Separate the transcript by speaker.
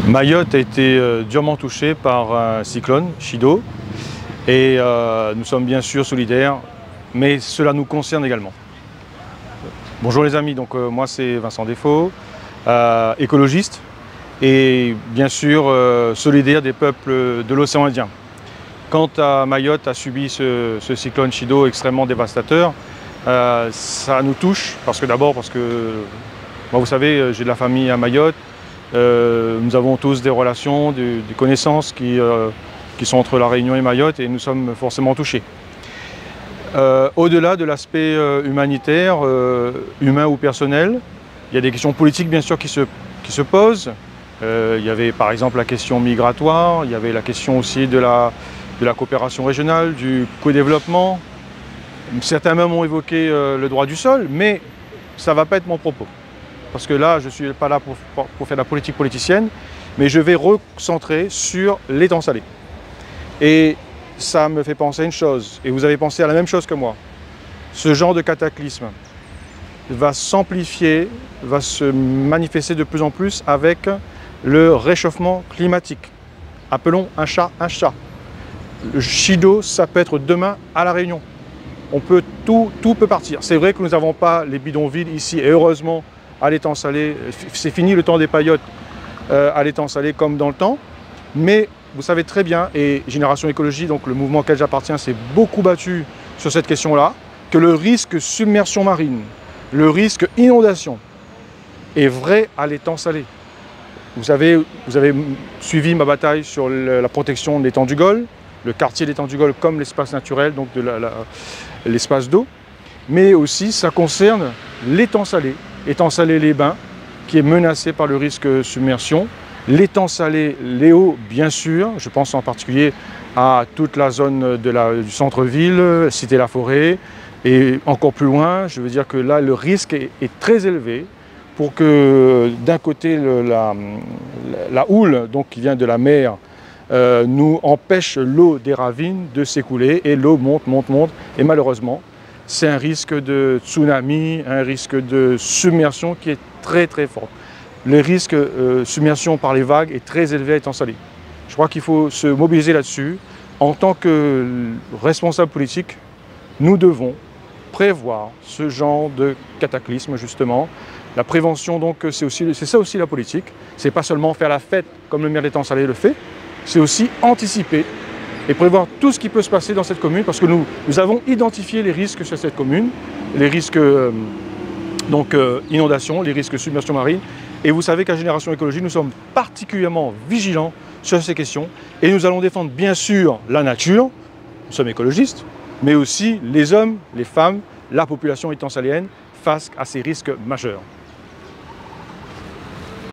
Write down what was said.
Speaker 1: Mayotte a été durement touchée par un cyclone, Chido, et nous sommes bien sûr solidaires, mais cela nous concerne également. Bonjour les amis, donc moi c'est Vincent Desfaux, écologiste et bien sûr solidaire des peuples de l'océan Indien. Quand Mayotte a subi ce cyclone Chido extrêmement dévastateur, ça nous touche parce que moi, vous savez, j'ai de la famille à Mayotte. Nous avons tous des relations, des connaissances qui sont entre La Réunion et Mayotte et nous sommes forcément touchés. Au-delà de l'aspect humanitaire, humain ou personnel, il y a des questions politiques bien sûr qui se posent. Il y avait par exemple la question migratoire, il y avait la question aussi de la coopération régionale, du co-développement. Certains même ont évoqué le droit du sol, mais ça ne va pas être mon propos. Parce que là, je ne suis pas là pour faire de la politique politicienne, mais je vais recentrer sur l'étang salé. Et ça me fait penser à une chose, et vous avez pensé à la même chose que moi. Ce genre de cataclysme va s'amplifier, va se manifester de plus en plus avec le réchauffement climatique. Appelons un chat un chat. Le Chido, ça peut être demain à La Réunion. Tout peut partir. C'est vrai que nous n'avons pas les bidonvilles ici, et heureusement, à l'étang salé, c'est fini le temps des paillotes à l'étang salé comme dans le temps, mais vous savez très bien, et Génération Écologie, donc le mouvement auquel j'appartiens, s'est beaucoup battu sur cette question-là, que le risque submersion marine, le risque inondation est vrai à l'étang salé. Vous avez suivi ma bataille sur la protection de l'étang du Gol, le quartier de l'étang du Gol comme l'espace naturel, donc de l'espace d'eau, mais aussi ça concerne l'étang salé. Étang salé les Bains, qui est menacé par le risque submersion. L'étang salé Léo, bien sûr, je pense en particulier à toute la zone du centre-ville, Cité-la-Forêt, et encore plus loin, je veux dire que là, le risque est très élevé pour que d'un côté, la houle donc, qui vient de la mer nous empêche l'eau des ravines de s'écouler, et l'eau monte, et malheureusement, c'est un risque de tsunami, un risque de submersion qui est très fort. Le risque de submersion par les vagues est très élevé à étang salé. Je crois qu'il faut se mobiliser là-dessus. En tant que responsable politique, nous devons prévoir ce genre de cataclysme justement. La prévention, donc, c'est ça aussi la politique. C'est pas seulement faire la fête comme le maire d'étang salé le fait, c'est aussi anticiper et prévoir tout ce qui peut se passer dans cette commune, parce que nous avons identifié les risques sur cette commune, les risques inondations, les risques submersion marine. Et vous savez qu'à Génération Écologie, nous sommes particulièrement vigilants sur ces questions. Et nous allons défendre bien sûr la nature, nous sommes écologistes, mais aussi les hommes, les femmes, la population étang saléenne face à ces risques majeurs.